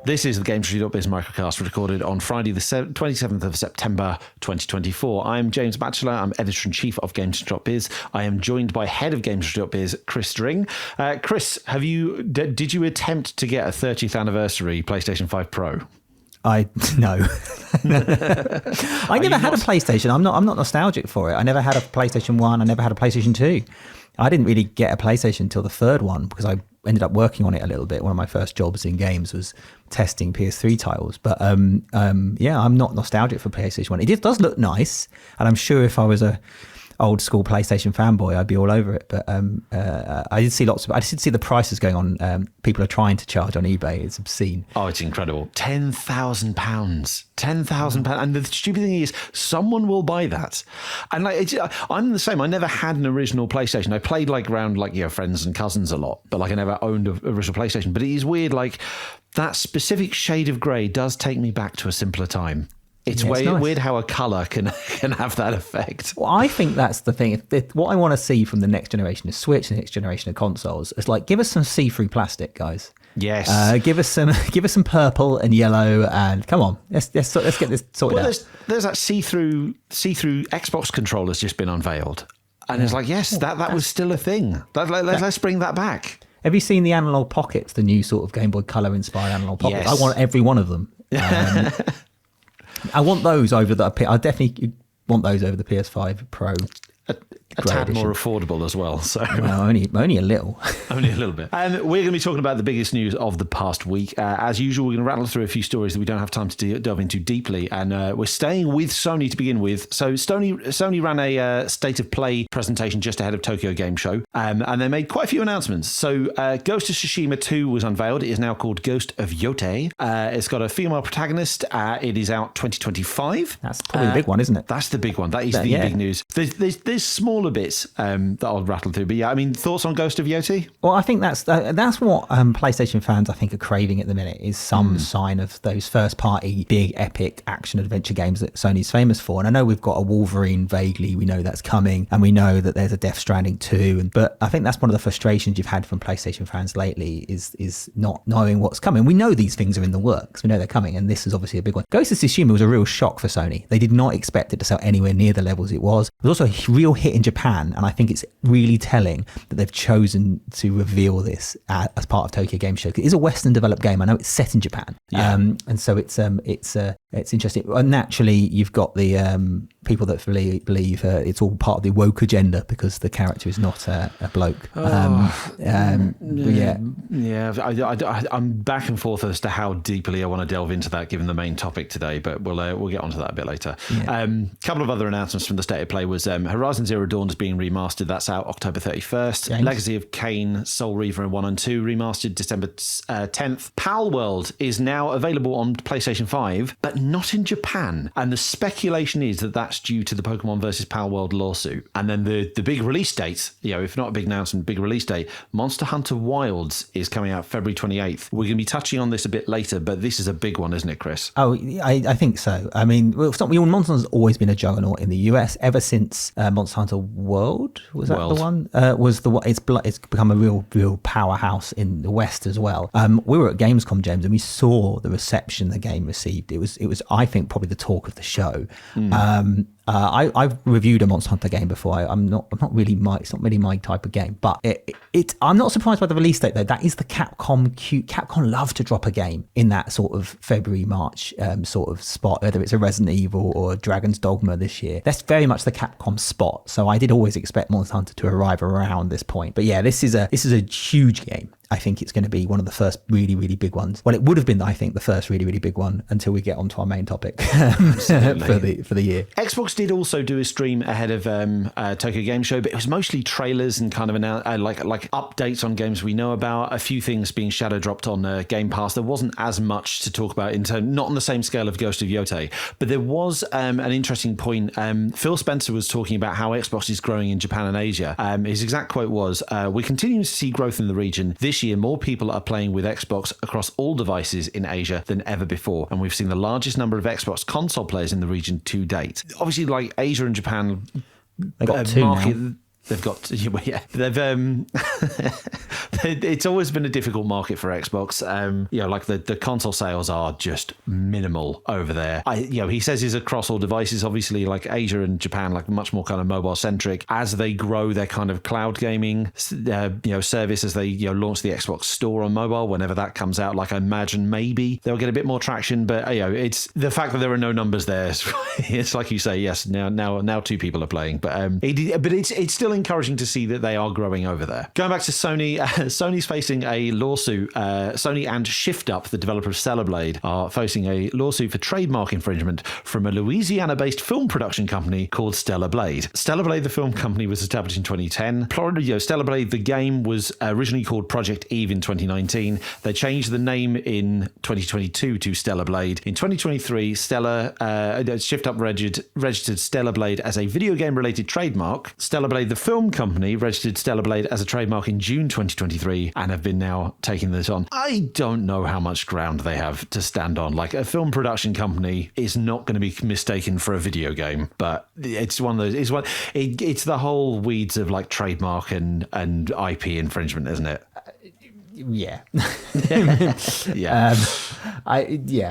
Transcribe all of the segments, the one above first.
This is the GamesIndustry.biz Microcast, recorded on Friday, the 27th of September, 2024. I'm James Batchelor. I'm editor-in-chief of GamesIndustry.biz. I am joined by head of GamesIndustry.biz, Chris Dring. Chris, did you attempt to get a 30th anniversary PlayStation 5 Pro? No. I never had a PlayStation. I'm not nostalgic for it. I never had a PlayStation 1. I never had a PlayStation 2. I didn't really get a PlayStation until the third one because I ended up working on it a little bit. One of my first jobs in games was testing PS3 titles. But yeah, I'm not nostalgic for PlayStation 1. It does look nice. And I'm sure if I was a old school PlayStation fanboy, I'd be all over it. But I did see the prices going on. People are trying to charge on eBay. It's obscene. Oh, it's incredible. £10,000. £10,000. And the stupid thing is, someone will buy that. And I'm the same. I never had an original PlayStation. I played around friends and cousins a lot, but I never owned an original PlayStation. But it is weird, that specific shade of grey does take me back to a simpler time. It's weird how a colour can have that effect. Well, I think that's the thing. What I want to see from the next generation of Switch and the next generation of consoles is give us some see-through plastic, guys. Yes. Give us some purple and yellow, and come on, let's get this sorted out. There's that see-through Xbox controller's just been unveiled, and it's that was still a thing. Let's bring that back. Have you seen the analog pockets? The new sort of Game Boy Color inspired analog pockets. Yes. I want every one of them. I want those over I definitely want those over the PS5 Pro. A tad more affordable as well. So well, only a little. Only a little bit. And we're going to be talking about the biggest news of the past week. As usual, we're going to rattle through a few stories that we don't have time to delve into deeply. And we're staying with Sony to begin with. So Sony ran a State of Play presentation just ahead of Tokyo Game Show. And they made quite a few announcements. So Ghost of Tsushima 2 was unveiled. It is now called Ghost of Yotei. It's got a female protagonist. It is out 2025. That's probably the big one, isn't it? That's the big one. That is the big news. There's smaller bits that I'll rattle through. But yeah, I mean, thoughts on Ghost of Yotei? Well, I think that's what PlayStation fans, I think, are craving at the minute, is some sign of those first-party, big, epic action-adventure games that Sony's famous for. And I know we've got a Wolverine vaguely. We know that's coming. And we know that there's a Death Stranding 2. But I think that's one of the frustrations you've had from PlayStation fans lately is not knowing what's coming. We know these things are in the works. We know they're coming. And this is obviously a big one. Ghost of Tsushima was a real shock for Sony. They did not expect it to sell anywhere near the levels it was. It was also a real hit in Japan, and I think it's really telling that they've chosen to reveal this as part of Tokyo Game Show. It is a Western developed game. I know it's set in Japan, and so it's interesting. Naturally, you've got the people that believe it's all part of the woke agenda because the character is not a bloke. I'm back and forth as to how deeply I want to delve into that, given the main topic today. But we'll get onto that a bit later. Yeah. Couple of other announcements from the State of Play was Horizon Zero Dawn is being remastered. That's out October 31st. James? Legacy of Kain, Soul Reaver 1 and 2 remastered December 10th. Pal World is now available on PlayStation 5, but not in Japan. And the speculation is that that's due to the Pokemon versus Pal World lawsuit. And then the big release date, if not a big announcement, big release date, Monster Hunter Wilds is coming out February 28th. We're going to be touching on this a bit later, but this is a big one, isn't it, Chris? Oh, I think so. I mean, Monster Hunter's always been a juggernaut in the US ever since Monster Hunter World, was that the one? Was the one? It's become a real powerhouse in the West as well. We were at Gamescom, James, and we saw the reception the game received. It was I think probably the talk of the show. I've reviewed a Monster Hunter game before. It's not really my type of game, but I'm not surprised by the release date though. That is the Capcom love to drop a game in that sort of February, March sort of spot, whether it's a Resident Evil or Dragon's Dogma this year. That's very much the Capcom spot. So I did always expect Monster Hunter to arrive around this point. But yeah, this is a huge game. I think it's going to be one of the first really, really big ones. Well, it would have been, I think, the first really, really big one until we get onto our main topic for the year. Xbox did also do a stream ahead of Tokyo Game Show, but it was mostly trailers and kind of like updates on games we know about. A few things being shadow dropped on Game Pass. There wasn't as much to talk about not on the same scale of Ghost of Yotei, but there was an interesting point. Phil Spencer was talking about how Xbox is growing in Japan and Asia. His exact quote was, "We continue to see growth in the region. This year, more people are playing with Xbox across all devices in Asia than ever before, and we've seen the largest number of Xbox console players in the region to date." Obviously, Asia and Japan, they got two now. They've got, yeah, it's always been a difficult market for Xbox. Like the console sales are just minimal over there. He says he's across all devices, obviously, like Asia and Japan, like much more kind of mobile centric. As they grow their kind of cloud gaming, service, as they launch the Xbox Store on mobile, whenever that comes out, like I imagine maybe they'll get a bit more traction. But it's the fact that there are no numbers there. It's like you say, yes, now 2 people are playing, but it's still encouraging to see that they are growing over there. Going back to Sony, Sony's facing a lawsuit. Sony and Shift Up, the developer of Stellarblade, are facing a lawsuit for trademark infringement from a Louisiana-based film production company called Stellarblade. Stellarblade, the film company, was established in 2010. Stellarblade, the game, was originally called Project Eve in 2019. They changed the name in 2022 to Stellarblade. In 2023, Shift Up registered Stellarblade as a video game-related trademark. Stellarblade, the film company, registered Stellarblade as a trademark in June 2023 and have been now taking this on. I don't know how much ground they have to stand on. Like, a film production company is not going to be mistaken for a video game, but it's one of those. It's the whole weeds of like trademark and IP infringement, isn't it? Yeah. Yeah.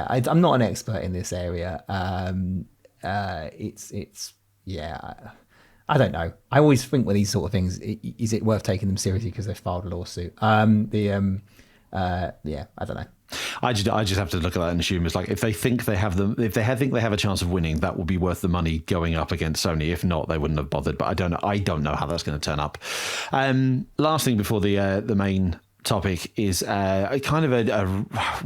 I'm not an expert in this area. I don't know. I always think with these sort of things, is it worth taking them seriously because they've filed a lawsuit? I don't know. I just have to look at that and assume it's like, if they think they have a chance of winning, that will be worth the money going up against Sony. If not, they wouldn't have bothered. But I don't know how that's going to turn up. Last thing before the main topic is a kind of a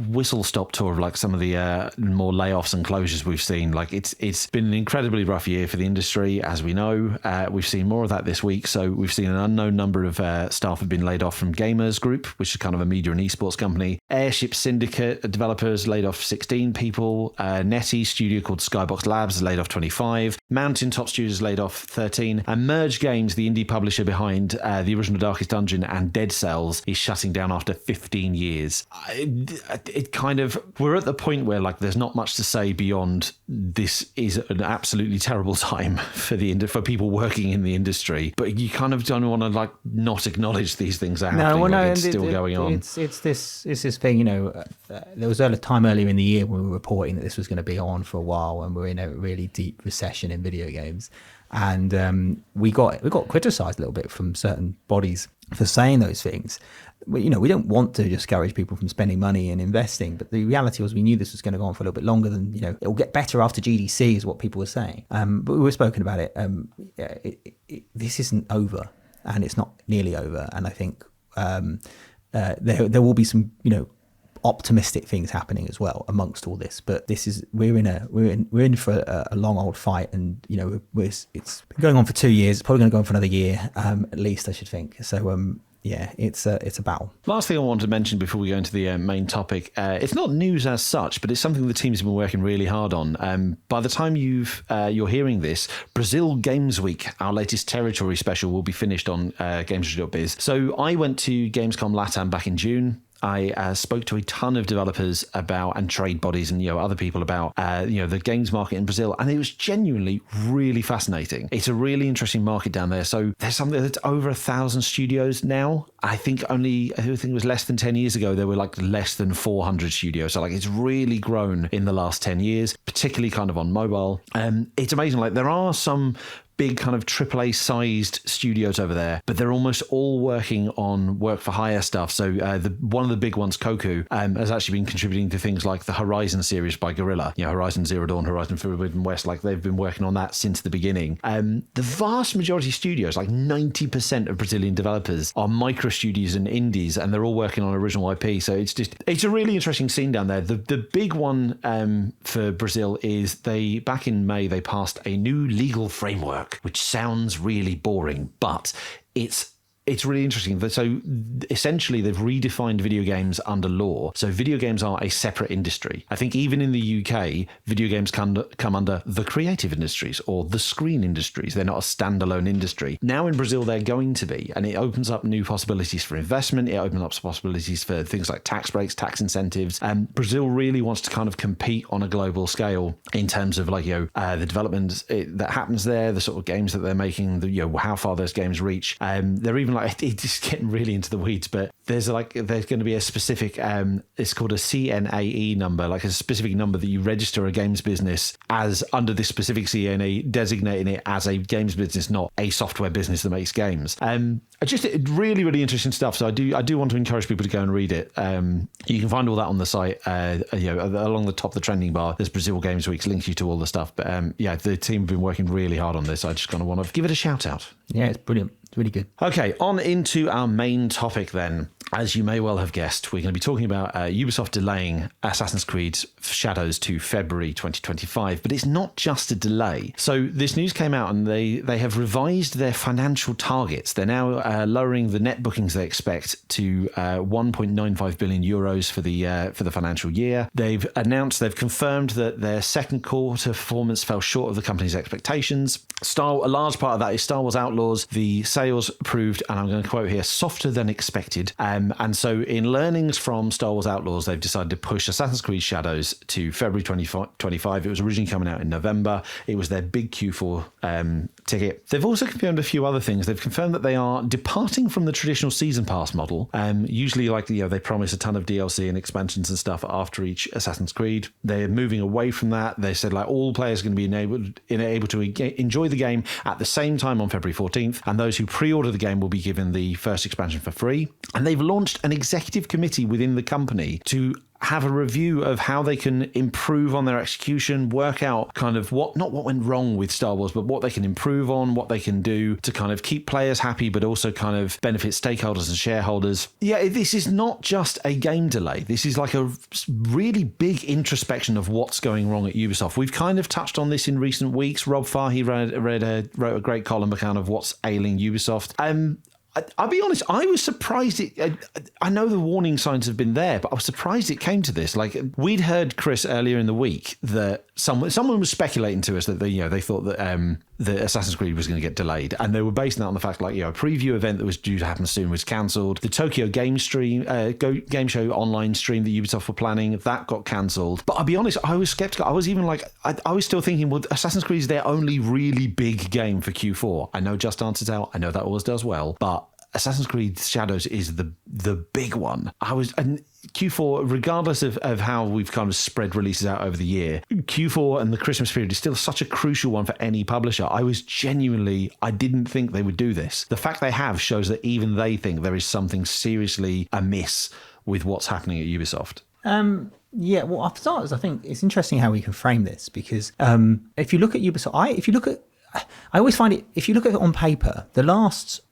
whistle-stop tour of like some of the more layoffs and closures we've seen. Like it's been an incredibly rough year for the industry, as we know. We've seen more of that this week. So we've seen an unknown number of staff have been laid off from Gamers Group, which is kind of a media and esports company. Airship Syndicate developers laid off 16 people. Netty studio called Skybox Labs laid off 25. Mountaintop Studios laid off 13. And Merge Games, the indie publisher behind the original Darkest Dungeon and Dead Cells, is shutting down after 15 years. It kind of, we're at the point where like there's not much to say beyond this is an absolutely terrible time for people working in the industry, but you kind of don't want to like not acknowledge these things are happening. It's still going on. It's this thing, there was a time earlier in the year when we were reporting that this was going to be on for a while and we're in a really deep recession in video games. And we got criticised a little bit from certain bodies for saying those things. We don't want to discourage people from spending money and investing, but the reality was we knew this was going to go on for a little bit longer than, it'll get better after GDC is what people were saying. But we were spoken about it. This isn't over, and it's not nearly over. And I think there will be some, optimistic things happening as well amongst all this, but we're in for a long old fight, and it's been going on for 2 years. It's probably going to go on for another year at least, I should think. So it's a battle. Last thing I want to mention before we go into the main topic, it's not news as such, but it's something the team's been working really hard on. By the time you're hearing this, Brazil Games Week, our latest territory special, will be finished on GamesIndustry.biz. So I went to Gamescom LATAM back in June. I spoke to a ton of developers about, and trade bodies and other people about the games market in Brazil, and it was genuinely really fascinating. It's a really interesting market down there. So there's something that's over 1,000 studios now. I think it was less than 10 years ago there were like less than 400 studios. So like it's really grown in the last 10 years, particularly kind of on mobile. It's amazing. Like there are some big kind of AAA sized studios over there, but they're almost all working on work for hire stuff. So one of the big ones, Koku, has actually been contributing to things like the Horizon series by Guerrilla, Horizon Zero Dawn, Horizon Forbidden West. Like they've been working on that since the beginning. The vast majority of studios, like 90% of Brazilian developers, are micro studios and indies, and they're all working on original IP. So it's a really interesting scene down there. The big one for Brazil is back in May they passed a new legal framework, which sounds really boring, but it's it's really interesting. So essentially, they've redefined video games under law. So video games are a separate industry. I think even in the UK, video games come under the creative industries or the screen industries. They're not a standalone industry. Now in Brazil, they're going to be, and it opens up new possibilities for investment. It opens up possibilities for things like tax breaks, tax incentives. Brazil really wants to kind of compete on a global scale in terms of like, the development that happens there, the sort of games that they're making, how far those games reach. They're even like, it's just getting really into the weeds, but there's going to be a specific, it's called a CNAE number, like a specific number that you register a games business as under this specific CNAE, designating it as a games business, not a software business that makes games. Just really, really interesting stuff. So I do want to encourage people to go and read it. You can find all that on the site. Along the top of the trending bar, there's Brazil Games Week, links you to all the stuff. But the team have been working really hard on this. I just kind of want to give it a shout out. Yeah, it's brilliant. It's really good. Okay, on into our main topic then. As you may well have guessed, we're going to be talking about Ubisoft delaying Assassin's Creed Shadows to February 2025. But it's not just a delay. So this news came out and they have revised their financial targets. They're now lowering the net bookings they expect to 1.95 billion euros for the financial year. They've confirmed that their second quarter performance fell short of the company's expectations. A large part of that is Star Wars Outlaws. The sales proved, and I'm going to quote here, softer than expected. And so in learnings from Star Wars Outlaws, they've decided to push Assassin's Creed Shadows to February 2025. It was originally coming out in November. It was their big Q4 ticket. They've also confirmed a few other things. They've confirmed that they are departing from the traditional season pass model. Usually, they promise a ton of DLC and expansions and stuff after each Assassin's Creed. They're moving away from that. They said like all players are going to be able to enjoy the game at the same time on February 14th, and those who pre-order the game will be given the first expansion for free. And they've launched an executive committee within the company to have a review of how they can improve on their execution, work out kind of not what went wrong with Star Wars, but what they can improve on, what they can do to kind of keep players happy, but also kind of benefit stakeholders and shareholders. Yeah, this is not just a game delay. This is like a really big introspection of what's going wrong at Ubisoft. We've kind of touched on this in recent weeks. Rob Farhi wrote a great column about kind of what's ailing Ubisoft. I'll be honest, I was surprised. I know the warning signs have been there, but I was surprised it came to this. Like, we'd heard, Chris, earlier in the week that someone was speculating to us that they thought that the Assassin's Creed was going to get delayed, and they were basing that on the fact like, a preview event that was due to happen soon was cancelled. The Tokyo Game Show online stream that Ubisoft were planning, that got cancelled. But I'll be honest, I was skeptical. I was even like, I was still thinking, well, Assassin's Creed is their only really big game for Q4. I know Just Dance's out. I know that always does well, but Assassin's Creed Shadows is the big one. And Q4, regardless of how we've kind of spread releases out over the year, Q4 and the Christmas period is still such a crucial one for any publisher. I didn't think they would do this. The fact they have shows that even they think there is something seriously amiss with what's happening at Ubisoft. Yeah, well, for starters, I think it's interesting how we can frame this, because if you look at Ubisoft, I always find it, if you look at it on paper,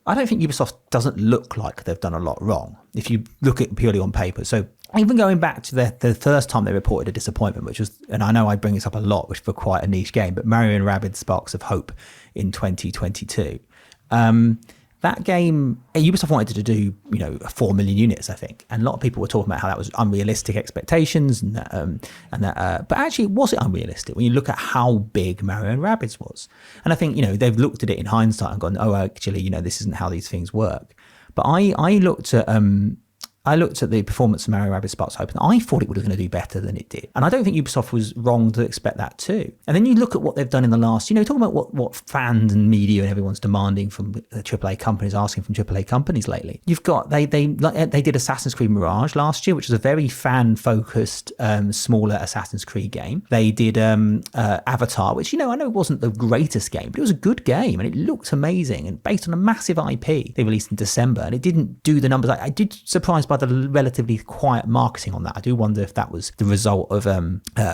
I don't think Ubisoft doesn't look like they've done a lot wrong if you look at it purely on paper. So even going back to the first time they reported a disappointment, which was, and I know I bring this up a lot, which for quite a niche game, but Mario and Rabbids Sparks of Hope in 2022. That game, Ubisoft wanted to do, 4 million units, I think, and a lot of people were talking about how that was unrealistic expectations, but actually, was it unrealistic when you look at how big Mario and Rabbids was? And I think they've looked at it in hindsight and gone, oh, actually, this isn't how these things work. But I looked at the performance of Mario Rabbids Sparks of Hope, and I thought it was going to do better than it did. And I don't think Ubisoft was wrong to expect that too. And then you look at what they've done in the last, talking about what fans and media and everyone's demanding from AAA companies, asking from AAA companies lately. You've got, they did Assassin's Creed Mirage last year, which was a very fan-focused, smaller Assassin's Creed game. They did Avatar, which, I know it wasn't the greatest game, but it was a good game and it looked amazing. And based on a massive IP they released in December, and it didn't do the numbers. I did surprised by the relatively quiet marketing on that. I do wonder if that was the result of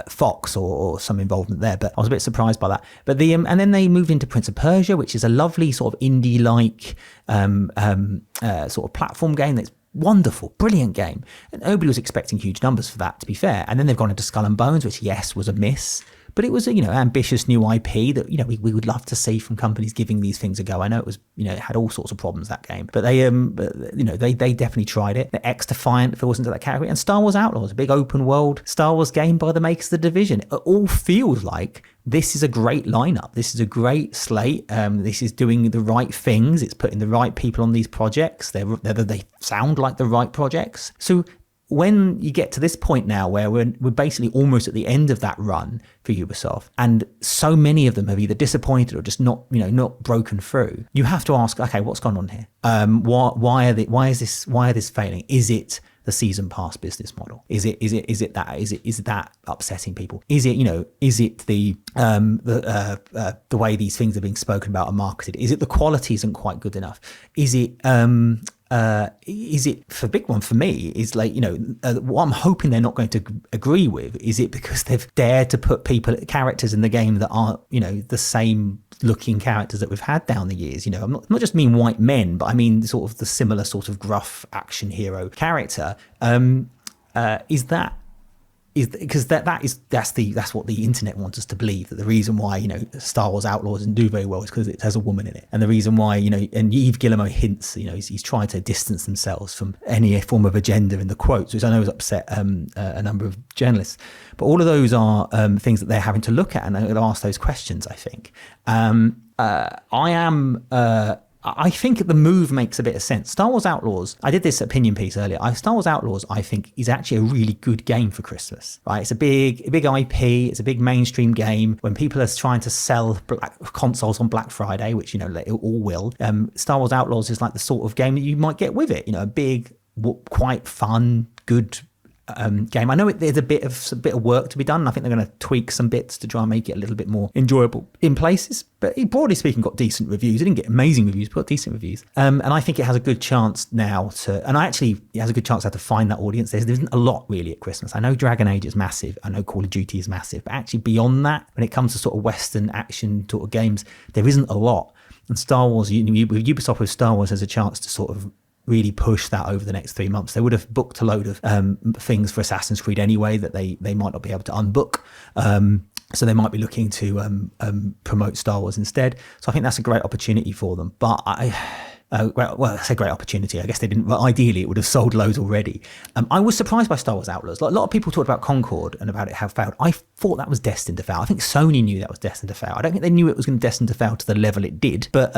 Fox or some involvement there, but I was a bit surprised by that. But and then they moved into Prince of Persia, which is a lovely sort of indie-like sort of platform game that's wonderful, brilliant game. And nobody was expecting huge numbers for that, to be fair. And then they've gone into Skull and Bones, which, yes, was a miss, but it was a, ambitious new IP that, we would love to see from companies giving these things a go. I know it was, it had all sorts of problems, that game, but they definitely tried it. The X-Defiant falls into that category, and Star Wars Outlaws, a big open world Star Wars game by the makers of The Division. It all feels like this is a great lineup. This is a great slate. This is doing the right things. It's putting the right people on these projects. They sound like the right projects. So when you get to this point now where we're basically almost at the end of that run for Ubisoft, and so many of them have either disappointed or just not broken through, you have to ask, okay, what's gone on here? Why is this failing? Is it the season pass business model? Is it that upsetting people? Is it the way these things are being spoken about and marketed? Is it the quality isn't quite good enough? Is it for big one for me is like, what I'm hoping they're not going to agree with, is it because they've dared to put characters in the game that aren't, the same looking characters that we've had down the years. I'm not just mean white men, but I mean sort of the similar sort of gruff action hero character. That's what the internet wants us to believe, that the reason why Star Wars Outlaws didn't do very well is because it has a woman in it, and the reason why and Yves Guillemot hints he's trying to distance themselves from any form of agenda in the quotes, which I know has upset a number of journalists, but all of those are things that they're having to look at and ask those questions. I think I think the move makes a bit of sense. Star Wars Outlaws, I did this opinion piece earlier. Star Wars Outlaws, I think, is actually a really good game for Christmas, right? It's a big IP. It's a big mainstream game. When people are trying to sell consoles on Black Friday, which, they all will, Star Wars Outlaws is like the sort of game that you might get with it. A big, quite fun, good game. I know there's a bit of work to be done. I think they're going to tweak some bits to try and make it a little bit more enjoyable in places. But broadly speaking, got decent reviews. It didn't get amazing reviews, but got decent reviews. And I think it has a good chance now it has a good chance now to find that audience. There isn't a lot really at Christmas. I know Dragon Age is massive. I know Call of Duty is massive. But actually beyond that, when it comes to sort of Western action sort of games, there isn't a lot. And Star Wars, with Ubisoft with Star Wars, has a chance to sort of really push that over the next 3 months. They would have booked a load of things for Assassin's Creed anyway that they might not be able to unbook. So they might be looking to promote Star Wars instead. So I think that's a great opportunity for them. But I say great opportunity. I guess they didn't. Well, ideally, it would have sold loads already. I was surprised by Star Wars Outlaws. Like, a lot of people talked about Concord and about it how failed. I thought that was destined to fail. I think Sony knew that was destined to fail. I don't think they knew it was going to destined to fail to the level it did. But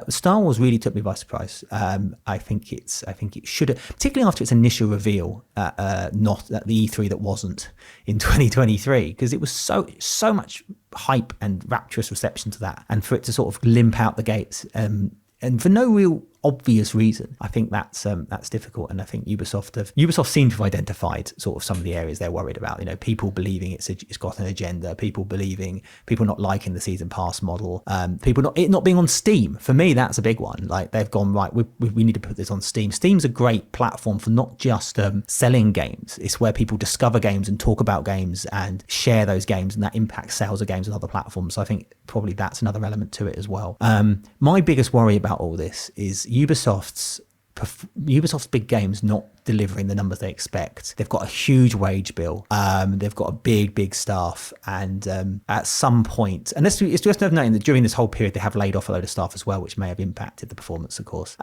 Star Wars really took me by surprise. I think it should have, particularly after its initial reveal, not at the E3 that wasn't in 2023, because it was so much hype and rapturous reception to that, and for it to sort of limp out the gates. And for no real obvious reason, I think that's difficult. And I think Ubisoft seem to have identified sort of some of the areas they're worried about. People believing it's got an agenda, people not liking the season pass model, it not being on Steam. For me, that's a big one. Like, they've gone, right, we need to put this on Steam. Steam's a great platform for not just selling games. It's where people discover games and talk about games and share those games, and that impacts sales of games on other platforms. So I think probably that's another element to it as well. My biggest worry about all this is Ubisoft's big games not delivering the numbers they expect. They've got a huge wage bill. They've got a big staff, and at some point, and it's just worth noting that during this whole period they have laid off a load of staff as well, which may have impacted the performance, of course.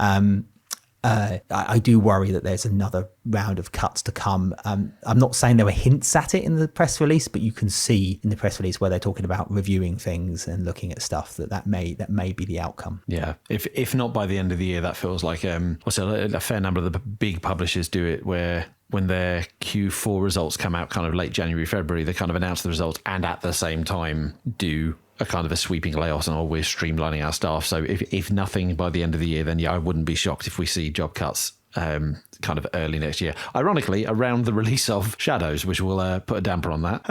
I do worry that there's another round of cuts to come. I'm not saying there were hints at it in the press release, but you can see in the press release where they're talking about reviewing things and looking at stuff that may be the outcome. Yeah, if not by the end of the year, that feels like a fair number of the big publishers do it, where when their Q4 results come out kind of late January, February, they kind of announce the results and at the same time do a kind of a sweeping layoffs and we're streamlining our staff. So if nothing by the end of the year, then yeah, I wouldn't be shocked if we see job cuts kind of early next year. Ironically, around the release of Shadows, which will put a damper on that.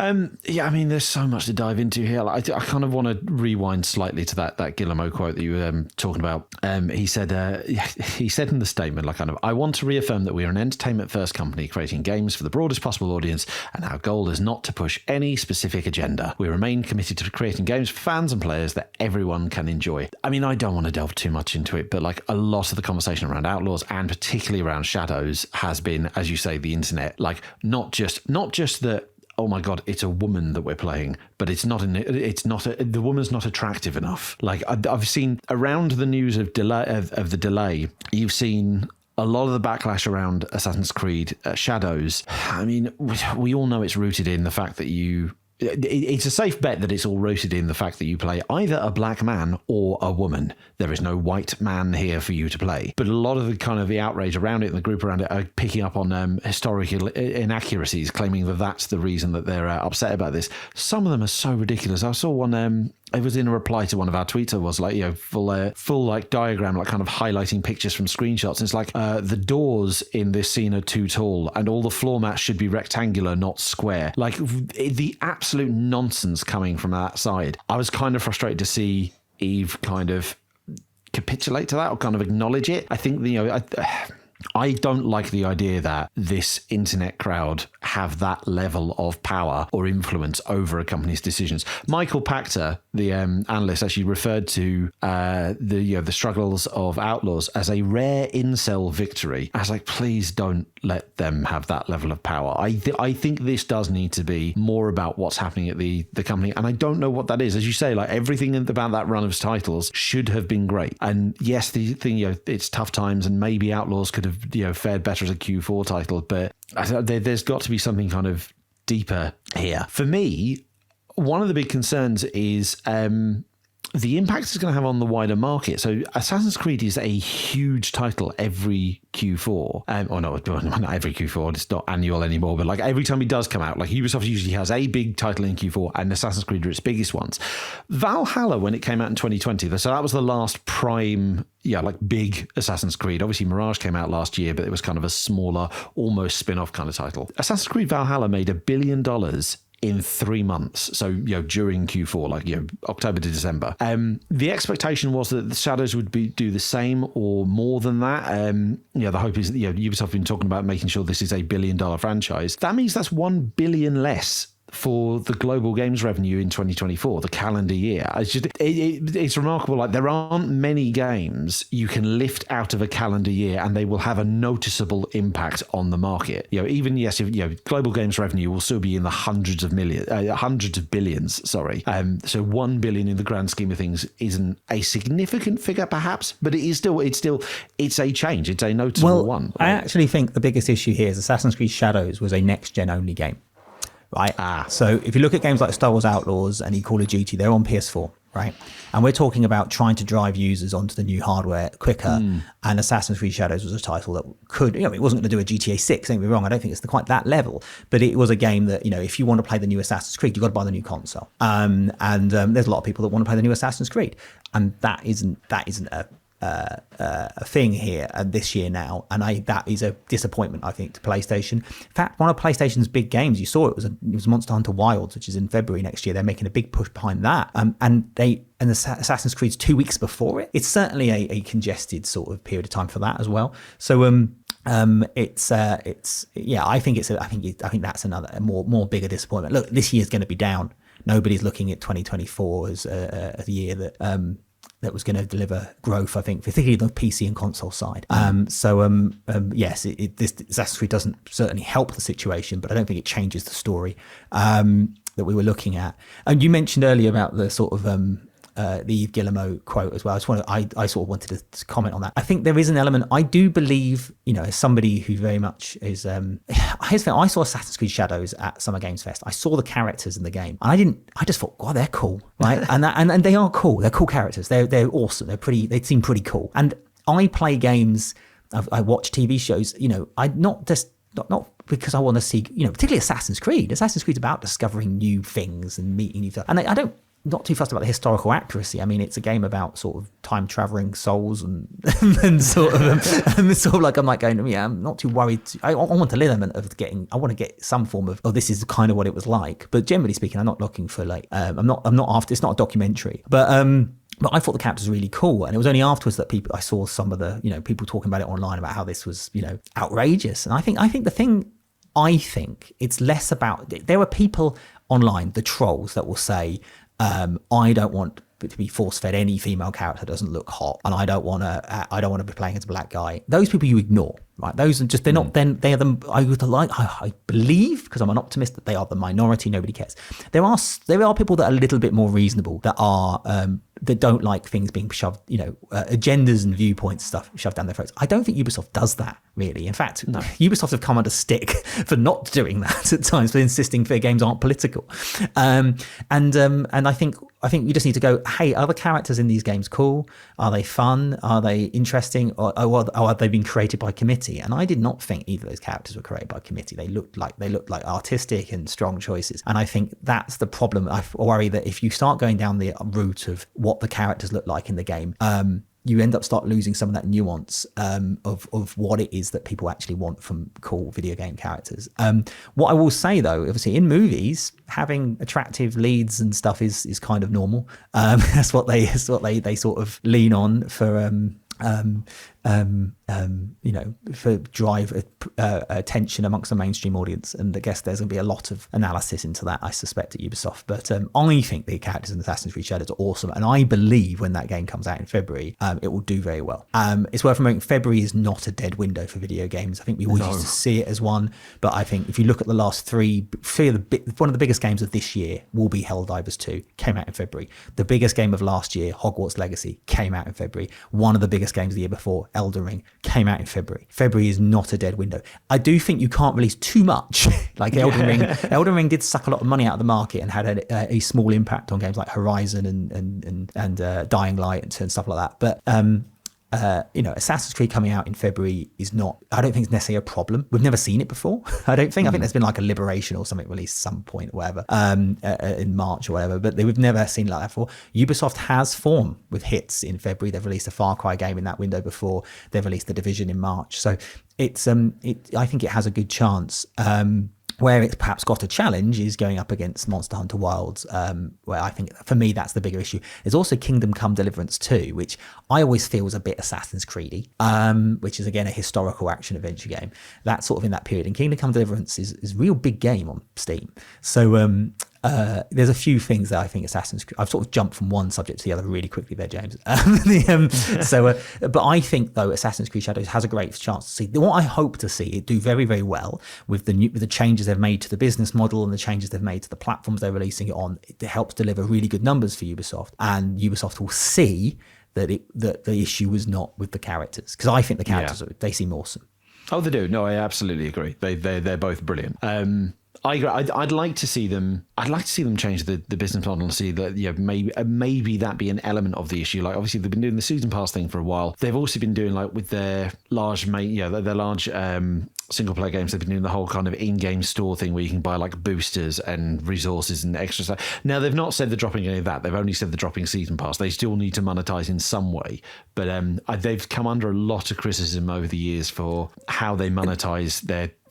There's so much to dive into here. I kind of want to rewind slightly to that Guillemot quote that you were talking about. He said in the statement, I want to reaffirm that we are an entertainment-first company creating games for the broadest possible audience, and our goal is not to push any specific agenda. We remain committed to creating games for fans and players that everyone can enjoy. I mean, I don't want to delve too much into it, but a lot of the conversation around Outlaws, and particularly around Shadows, has been, as you say, the internet. Not just that oh my God, it's a woman that we're playing, but the woman's not attractive enough. Like I've seen around the news of the delay, you've seen a lot of the backlash around Assassin's Creed Shadows. I mean, we all know it's rooted in the fact that it's a safe bet that it's all rooted in the fact that you play either a black man or a woman. There is no white man here for you to play. But a lot of the kind of the outrage around it and the group around it are picking up on historical inaccuracies, claiming that that's the reason that they're upset about this. Some of them are so ridiculous. I saw one. It was in a reply to one of our tweets. It was like, full like diagram, like kind of highlighting pictures from screenshots. And it's like the doors in this scene are too tall and all the floor mats should be rectangular, not square. Like the absolute nonsense coming from that side. I was kind of frustrated to see Eve kind of capitulate to that or kind of acknowledge it. I think, I don't like the idea that this internet crowd have that level of power or influence over a company's decisions. Michael Pachter, the analyst, actually referred to the struggles of Outlaws as a rare incel victory. I was like, please don't let them have that level of power. I think this does need to be more about what's happening at the company, and I don't know what that is. As you say, like everything about that run of titles should have been great. And yes, the thing, it's tough times, and maybe Outlaws could have fared better as a Q4 title, but there's got to be something kind of deeper here. For me, one of the big concerns is the impact it's going to have on the wider market. So Assassin's Creed is a huge title every Q4. Not every Q4, it's not annual anymore, but like every time it does come out, like Ubisoft usually has a big title in Q4 and Assassin's Creed are its biggest ones. Valhalla, when it came out in 2020, so that was the last prime, big Assassin's Creed. Obviously Mirage came out last year, but it was kind of a smaller, almost spin-off kind of title. Assassin's Creed Valhalla made $1 billion in 3 months. So, during Q4, October to December. The expectation was that the Shadows would do the same or more than that. The hope is that, Ubisoft have been talking about making sure this is a $1 billion franchise. That means that's 1 billion less for the global games revenue in 2024, the calendar year. It's remarkable. Like there aren't many games you can lift out of a calendar year and they will have a noticeable impact on the market. Global games revenue will still be in the hundreds of billions. So 1 billion in the grand scheme of things isn't a significant figure, perhaps, but it's a change. It's a noticeable one. I actually think the biggest issue here is Assassin's Creed Shadows was a next-gen only game. Right. So if you look at games like Star Wars Outlaws and Call of Duty, they're on PS4, right? And we're talking about trying to drive users onto the new hardware quicker. And Assassin's Creed Shadows was a title that could, it wasn't going to do a GTA 6, don't get me wrong. I don't think it's quite that level, but it was a game that, if you want to play the new Assassin's Creed, you've got to buy the new console. And there's a lot of people that want to play the new Assassin's Creed. And that isn't a thing here this year now, and that is a disappointment, I think, to PlayStation. In fact, one of PlayStation's big games, you saw it was Monster Hunter Wilds, which is in February next year. They're making a big push behind that, and the Assassin's Creed's 2 weeks before it. It's certainly a congested sort of period of time for that as well. So I think that's another more bigger disappointment. Look, this year's going to be down. Nobody's looking at 2024 as a year that was going to deliver growth, I think, particularly the PC and console side. Yes, this Assassin's Creed doesn't certainly help the situation, but I don't think it changes the story that we were looking at. And you mentioned earlier about the sort of the Yves Guillemot quote as well. I sort of wanted to comment on that. I think there is an element. I do believe, as somebody who very much is. I saw Assassin's Creed Shadows at Summer Games Fest. I saw the characters in the game, and I just thought, God, they're cool, right? and they are cool. They're cool characters. They're awesome. They're pretty. They seem pretty cool. And I play games. I watch TV shows. I not because I want to see. Particularly Assassin's Creed. Assassin's Creed's about discovering new things and meeting new stuff. And I don't. Not too fussed about the historical accuracy. I mean, it's a game about sort of time traveling souls and sort of like I'm like going, I'm not too worried. I want an element of I want to get some form of, this is kind of what it was like. But generally speaking, I'm not looking for I'm not after. It's not a documentary, but I thought the characters were really cool, and it was only afterwards that I saw some of the people talking about it online about how this was outrageous. And I think the thing. I think it's less about. There are people online, the trolls, that will say. I don't want to be force-fed any female character that doesn't look hot, and I don't want to be playing as a black guy. Those people you ignore, right? Those are just, they're not, then they are the, I believe, because I'm an optimist, that they are the minority. Nobody cares. There are people that are a little bit more reasonable, that are, that don't like things being shoved, agendas and viewpoints stuff shoved down their throats. I don't think Ubisoft does that, really. In fact, no. Ubisoft have come under stick for not doing that at times, for insisting their games aren't political. And I think you just need to go, hey, are the characters in these games cool? Are they fun? Are they interesting? Or have they been created by committee? And I did not think either of those characters were created by committee. They looked like artistic and strong choices. And I think that's the problem. I worry that if you start going down the route of what the characters look like in the game, you end up losing some of that nuance of what it is that people actually want from cool video game characters. What I will say, though, obviously in movies, having attractive leads and stuff is kind of normal. That's what they sort of lean on for. For drive attention amongst the mainstream audience. And I guess there's going to be a lot of analysis into that, I suspect, at Ubisoft. But I think the characters in Assassin's Creed Shadows are awesome. And I believe when that game comes out in February, it will do very well. It's worth remembering, February is not a dead window for video games. I think we always used to see it as one. But I think if you look at the last one of the biggest games of this year will be Helldivers 2, came out in February. The biggest game of last year, Hogwarts Legacy, came out in February. One of the biggest games the year before, Elden Ring, came out in February. February is not a dead window. I do think you can't release too much. Like Elden Ring. Elden Ring did suck a lot of money out of the market and had a small impact on games like Horizon and Dying Light and stuff like that. But Assassin's Creed coming out in February is not, I don't think it's necessarily a problem. We've never seen it before. I think there's been like a Liberation or something released at some point or whatever, in March or whatever, but we've never seen it like that before. Ubisoft has form with hits in February. They've released a Far Cry game in that window before. They've released The Division in March. So it's, I think it has a good chance. Where it's perhaps got a challenge is going up against Monster Hunter Wilds, where I think, for me, that's the bigger issue. There's also Kingdom Come Deliverance 2, which I always feel is a bit Assassin's Creedy, which is, again, a historical action-adventure game. That's sort of in that period. And Kingdom Come Deliverance is a real big game on Steam. So there's a few things that I think Assassin's Creed, I've sort of jumped from one subject to the other really quickly there, James. But I think, though, Assassin's Creed Shadows has a great chance to see. What I hope to see it do very, very well with the changes they've made to the business model and the changes they've made to the platforms they're releasing it on. It helps deliver really good numbers for Ubisoft, and Ubisoft will see that the issue was not with the characters, because I think the characters they seem awesome. Oh, they do. No, I absolutely agree. They're both brilliant. I agree. I'd like to see them. I'd like to see them change the business model and see that maybe that be an element of the issue. Like, obviously they've been doing the season pass thing for a while. They've also been doing, like, with their large single player games, they've been doing the whole kind of in-game store thing where you can buy like boosters and resources and extra stuff. Now, they've not said they're dropping any of that. They've only said they're dropping season pass. They still need to monetize in some way, but they've come under a lot of criticism over the years for how they monetize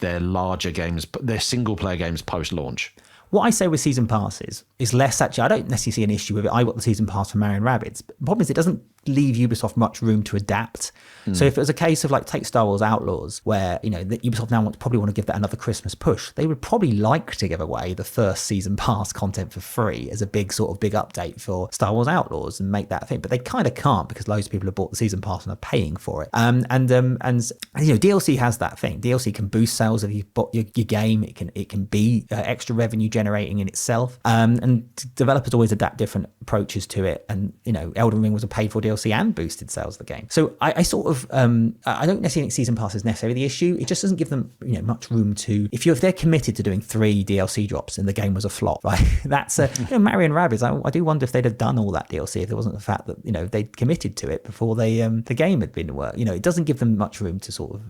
their larger games, their single player games post-launch. What I say with season passes is less, actually, I don't necessarily see an issue with it. I got the season pass for Mario & Rabbids. The problem is it doesn't leave Ubisoft much room to adapt. So if it was a case of, like, take Star Wars Outlaws, where, that Ubisoft now probably want to give that another Christmas push, they would probably like to give away the first season pass content for free as a big update for Star Wars Outlaws and make that a thing. But they kind of can't, because loads of people have bought the season pass and are paying for it. And DLC has that thing. DLC can boost sales if you've bought your game. It can be extra revenue generating in itself. And developers always adapt different approaches to it. And, Elden Ring was a paid for DLC and boosted sales of the game. So I sort of, I don't necessarily think season pass is necessarily the issue. It just doesn't give them, much room to, if they're committed to doing 3 DLC drops and the game was a flop, right? That's Mario & Rabbids. I do wonder if they'd have done all that DLC if there wasn't the fact that, they'd committed to it before the game had been worked. It doesn't give them much room to sort of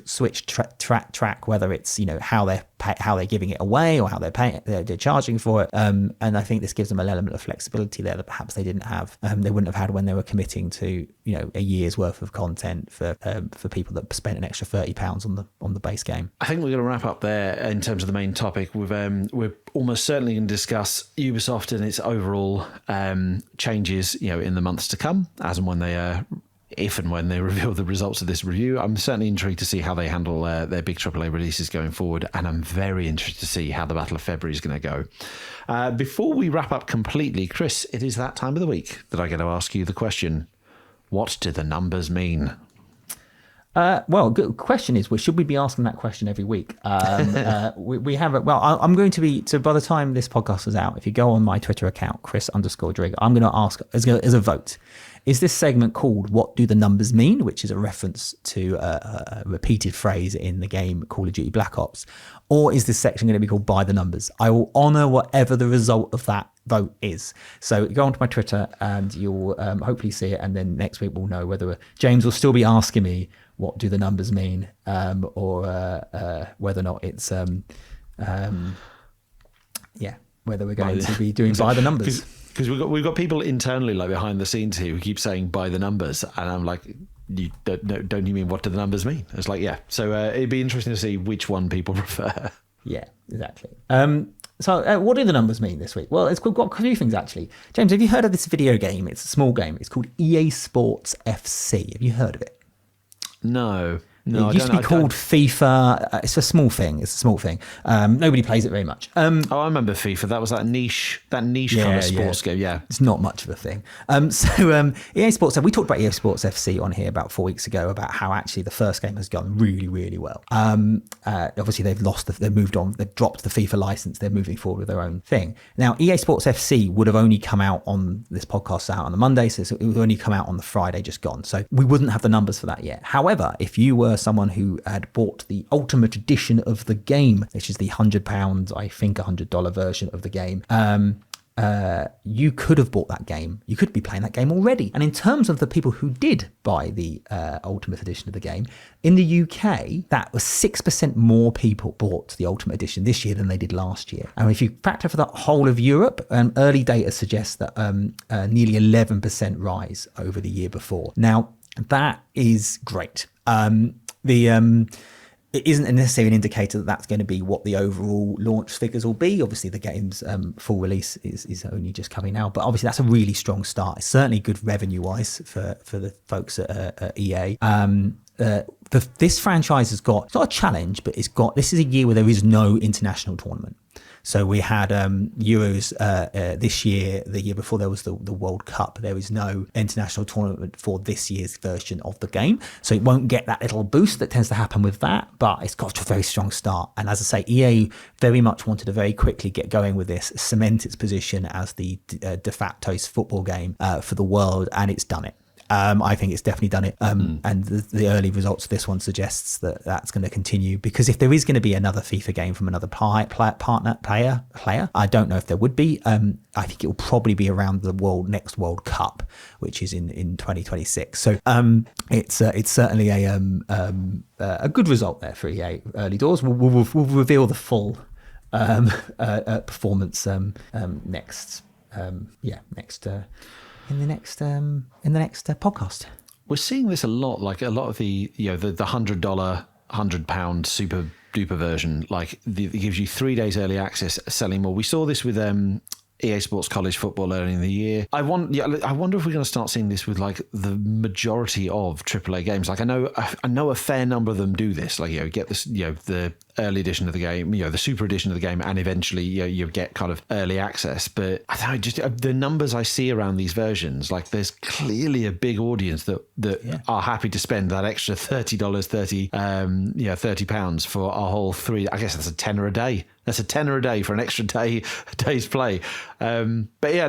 switch track, whether it's, how they're giving it away or how they're charging for it. And I think this gives them an element of flexibility there that perhaps they didn't have, they wouldn't have had when they were committing to, a year's worth of content for people that spent an extra £30 on the base game. I think we're going to wrap up there in terms of the main topic. We're almost certainly going to discuss Ubisoft and its overall changes, in the months to come, as and when they if and when they reveal the results of this review. I'm certainly intrigued to see how they handle their big AAA releases going forward, and I'm very interested to see how the Battle of February is going to go. Before we wrap up completely, Chris, it is that time of the week that I get to ask you the question, what do the numbers mean? Well, good question is, should we be asking that question every week? We have it. Well, I'm going to be, so by the time this podcast is out, if you go on my Twitter account, Chris_Drigg, I'm going to ask as a vote, is this segment called What Do the Numbers Mean? Which is a reference to a repeated phrase in the game Call of Duty Black Ops. Or is this section going to be called By the Numbers? I will honour whatever the result of that vote is. So go onto my Twitter and you'll hopefully see it. And then next week we'll know whether James will still be asking me, what do the numbers mean? Or whether or not it's, whether we're going to be doing By the Numbers. Because we've got people internally, like behind the scenes here, who keep saying by the numbers, and I'm like, you don't you mean what do the numbers mean? It's like, yeah. So it'd be interesting to see which one people prefer. Yeah, exactly. So what do the numbers mean this week? Well, it's got a few things actually. James, have you heard of this video game? It's a small game. It's called EA Sports FC. Have you heard of it? No. It used to be called FIFA. It's a small thing. Nobody plays it very much. I remember FIFA. That was that niche kind of sports game. Yeah, it's not much of a thing. EA Sports. We talked about EA Sports FC on here about 4 weeks ago about how actually the first game has gone really, really well. Obviously they've moved on. They've dropped the FIFA license. They're moving forward with their own thing. Now EA Sports FC would have only come out on this podcast out on the Monday, so it would only come out on the Friday just gone. So we wouldn't have the numbers for that yet. However, if you were someone who had bought the ultimate edition of the game, which is the £100, I think $100 version of the game, you could have bought that game. You could be playing that game already. And in terms of the people who did buy the ultimate edition of the game, in the UK, that was 6% more people bought the ultimate edition this year than they did last year. And if you factor for the whole of Europe, early data suggests that nearly 11% rise over the year before. Now, that is great. It isn't necessarily an indicator that that's going to be what the overall launch figures will be. Obviously, the game's full release is only just coming out, but obviously that's a really strong start. It's certainly good revenue-wise for the folks at EA. This franchise has got, it's not a challenge, but this is a year where there is no international tournament. So we had Euros this year. The year before there was the World Cup. There is no international tournament for this year's version of the game. So it won't get that little boost that tends to happen with that, but it's got a very strong start. And as I say, EA very much wanted to very quickly get going with this, cement its position as the de facto football game for the world, and it's done it. I think it's definitely done it. And the early results of this one suggests that that's going to continue, because if there is going to be another FIFA game from another player, I don't know if there would be. I think it will probably be around the next World Cup, which is in 2026. So it's certainly a good result there for EA early doors. We'll reveal the full performance next. In the next podcast. We're seeing this a lot, like a lot of the $100, £100 super duper version, like it gives you 3 days early access, selling more. We saw this with EA Sports College Football early in the year. I wonder if we're going to start seeing this with like the majority of AAA games. Like I know a fair number of them do this. Like get this, the early edition of the game, the super edition of the game, and eventually you get kind of early access. But I don't know, just the numbers I see around these versions, like there's clearly a big audience that are happy to spend that extra $30, £30 for a whole 3. I guess that's a tenner a day. That's a tenner a day for an extra day's play. But yeah,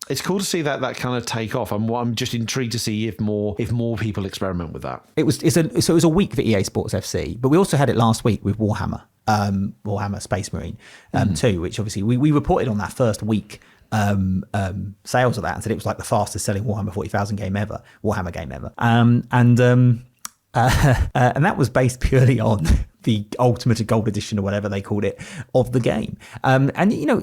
it's cool to see that kind of take off. I'm just intrigued to see if more people experiment with that. It was a week for EA Sports FC, but we also had it last week with Warhammer Space Marine 2, which obviously we reported on that first week sales of that and said it was like the fastest selling Warhammer 40,000 Warhammer game ever. And that was based purely on the Ultimate Gold Edition or whatever they called it of the game. And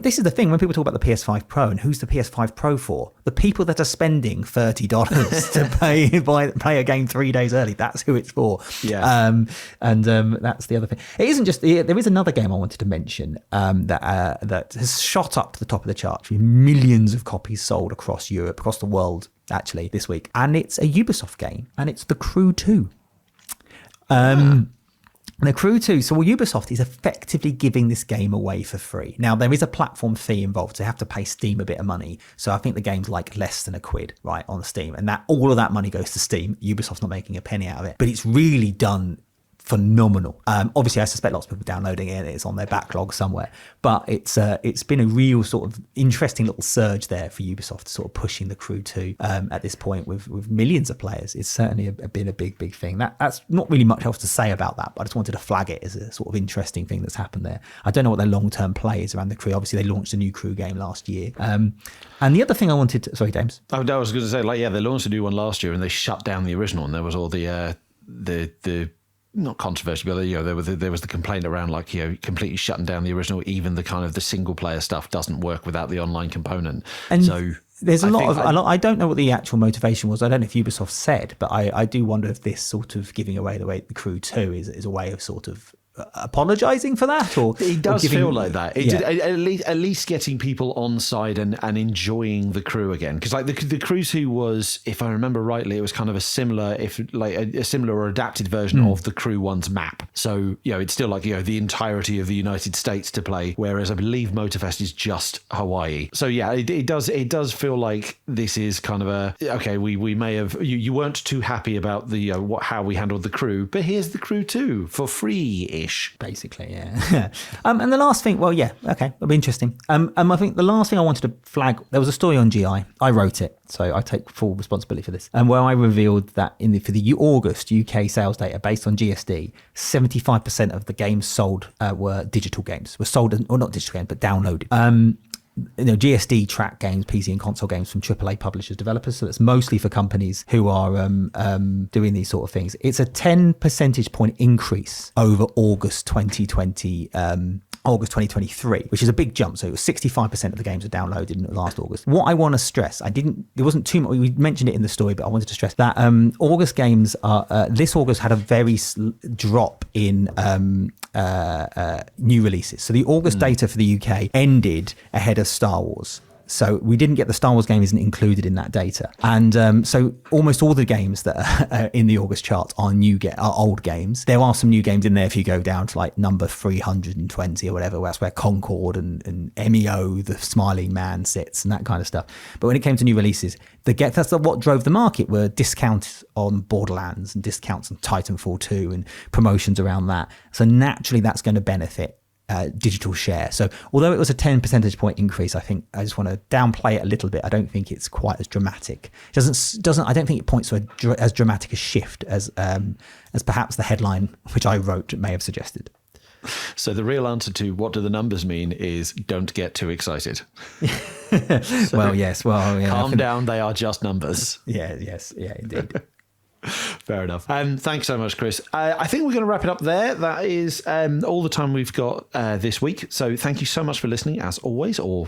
this is the thing when people talk about the PS5 Pro and who's the PS5 Pro for? The people that are spending $30 to play a game 3 days early. That's who it's for. Yeah. That's the other thing. It isn't just there is another game I wanted to mention that has shot up to the top of the charts with millions of copies sold across Europe, across the world actually this week, and it's a Ubisoft game, and it's The Crew 2. And The Crew 2, so Ubisoft is effectively giving this game away for free. Now, there is a platform fee involved, so you have to pay Steam a bit of money. So I think the game's like less than £1, right, on Steam. And that all of that money goes to Steam. Ubisoft's not making a penny out of it. But it's really done phenomenal. Obviously, I suspect lots of people downloading it. It's on their backlog somewhere. But it's been a real sort of interesting little surge there for Ubisoft, sort of pushing The Crew 2 at this point with millions of players. It's certainly been a big thing. That's not really much else to say about that, but I just wanted to flag it as a sort of interesting thing that's happened there. I don't know what their long-term play is around The Crew. Obviously, they launched a new Crew game last year. And the other thing I wanted to... Sorry, James. Oh, no, I was going to say, they launched a new one last year and they shut down the original, and there was all the not controversy, but there was the complaint around completely shutting down the original. Even the kind of the single player stuff doesn't work without the online component. And so there's a lot. I don't know what the actual motivation was. I don't know if Ubisoft said, but I do wonder if this sort of giving away The Crew 2 is a way of sort of apologizing for that, or it does feel like that. At least getting people on side and enjoying The Crew again, because the Crew 2 was, if I remember rightly, it was kind of a similar or adapted version of The Crew 1's map. So it's still the entirety of the United States to play, whereas I believe Motorfest is just Hawaii. So it does feel like this is kind of we may have you weren't too happy about the how we handled The Crew, but here's The Crew 2 for free. Basically, yeah. And the last thing, it'll be interesting. I think the last thing I wanted to flag, there was a story on GI. I wrote it, so I take full responsibility for this. And where I revealed that for the August UK sales data based on GSD, 75% of the games sold were digital games. Were sold, or not digital games, but downloaded. GSD track games, PC and console games from AAA publishers, developers. So that's mostly for companies who are doing these sort of things. It's a 10 percentage point increase over August 2020. August 2023, which is a big jump. So it was 65% of the games were downloaded in last August. What I want to stress, there wasn't too much, we mentioned it in the story, but I wanted to stress that August games this August had a very drop in new releases. So the August data for the UK ended ahead of Star Wars. So we didn't get the Star Wars game isn't included in that data. And so almost all the games that are in the August charts are old games. There are some new games in there if you go down to number 320 or whatever. That's where Concord and MEO, the Smiling Man sits and that kind of stuff. But when it came to new releases, that's what drove the market were discounts on Borderlands and discounts on Titanfall 2 and promotions around that. So naturally that's going to benefit digital share. So although it was a 10 percentage point increase, I think I just want to downplay it a little bit. I don't think it's quite as dramatic. I don't think it points to as dramatic a shift as perhaps the headline which I wrote may have suggested. So the real answer to what do the numbers mean is don't get too excited. Calm down, they are just numbers. Yes, indeed. Fair enough. Thanks so much, Chris. I think we're going to wrap it up there. That is all the time we've got this week. So thank you so much for listening, as always, or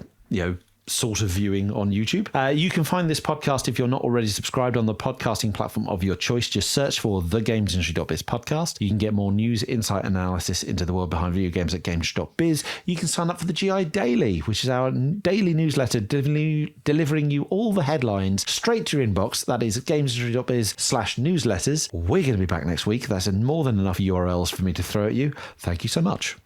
sort of viewing on YouTube. You can find this podcast if you're not already subscribed on the podcasting platform of your choice. Just search for the GamesIndustry.biz podcast. You can get more news, insight, and analysis into the world behind video games at GamesIndustry.biz. You can sign up for the GI Daily, which is our daily newsletter delivering you all the headlines straight to your inbox. That is GamesIndustry.biz/newsletters. We're going to be back next week. That's more than enough URLs for me to throw at you. Thank you so much.